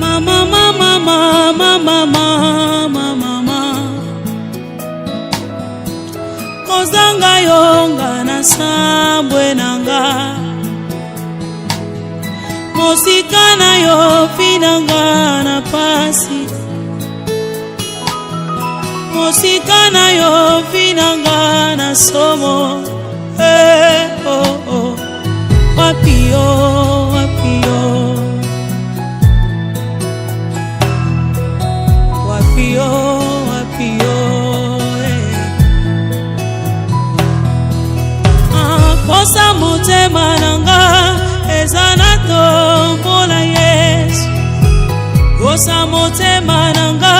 Mama, mama, mama, mama, mama, kozanga yonga na sambwe nanga, mosika na yo finanga na pasi, mosika na yo finanga na somo. Oh, oh. Wapio, wapio, wapio, wapio, posa motema nanga ezana tombola Yesu, posa motema nanga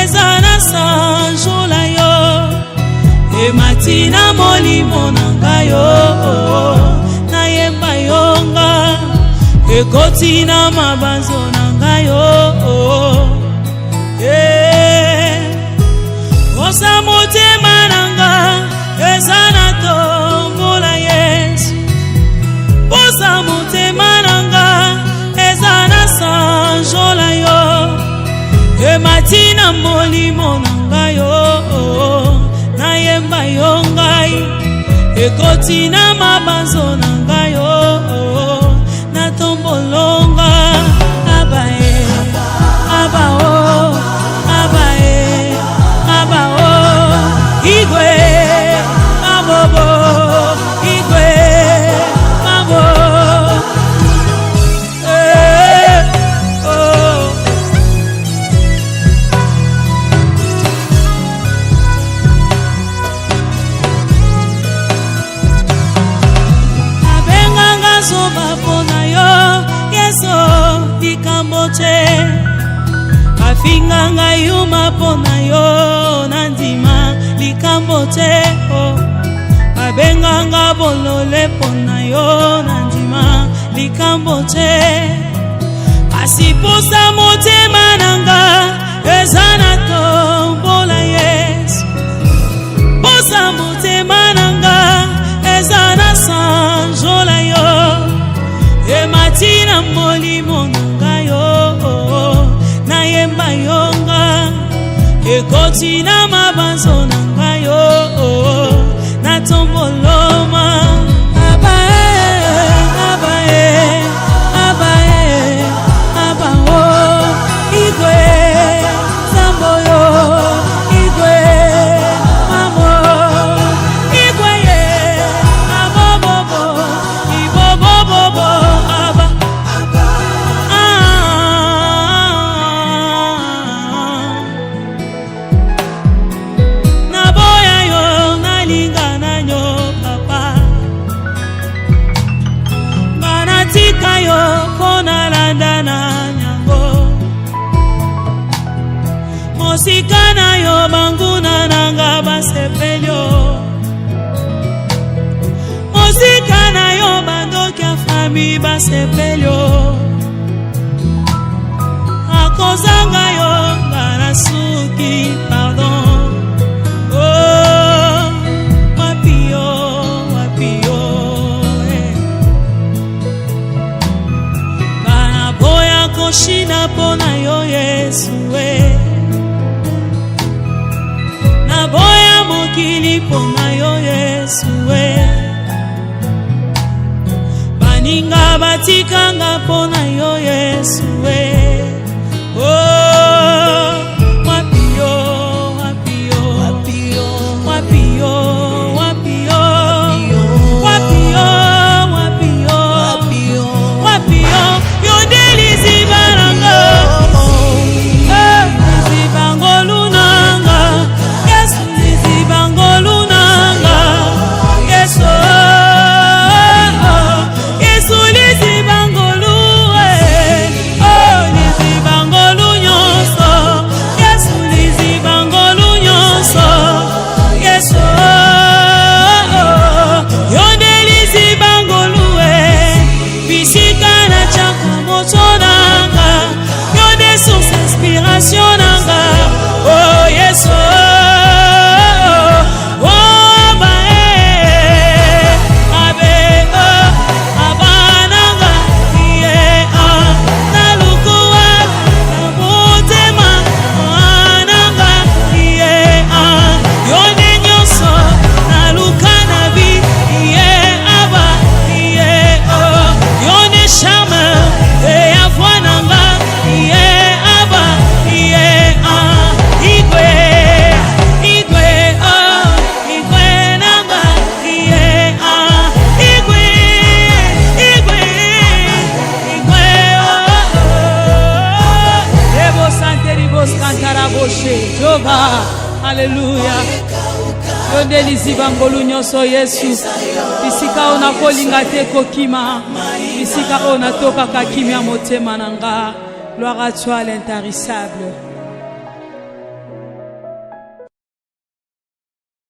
ezana sanjola yo, ematina molimo nanga yo, na yemba yonga ekotina mabanzo nanga yo, posa motema nanga ezana tombola Yesu, posa motema nanga ezana sanjola yo, ematina molimo nanga yo, na yemba yongai ekotina mabanzo nanga yo, na tombolonga abae abao abae abao igwe abobo igwe abo abenganga zoba pona yo Yeso dikamboche, afinganga yuma pona yo nandima likamboche, abenganga bolole pona yo nandima likamboche, asiposa motema nanga ezana tombola Yesu, posa motema nanga ezana sanjola yo, ematina molimo nanga yo, na yemba yonga ekotina mabanzo nanga yo, na tomboloma abae abae abae abao igwe samboyo igwe mamo igwe ye abobobo ibobobobo aba naboya yo nalinga nanyo papa, banatika yo pona landa na nyango, mosika na yo banguna nanga basepelyo, mosika na yo bandoki ya fami basepelyo, akozanga yo ngarasuki pardon. Oh, wapio, wapio, bana boya koshina pona yo Yesu, na boya mokili pona yo Yesu, baninga batikanga pona yo Yesu, oh, wapio, wapio, wapio, wapio, wapio, wapio, wapio, wapio, yondeli zibaranga, zibangolu nanga, Yesu zibangolu nanga, Yesu, Yesu zibangolu, Alléluia. Yonde liziba ngolu nyonso Yesu. Bisika ona kolinga te kokima. Bisika ona toka kakimia motema nanga. Gloire à toi l'intarissable.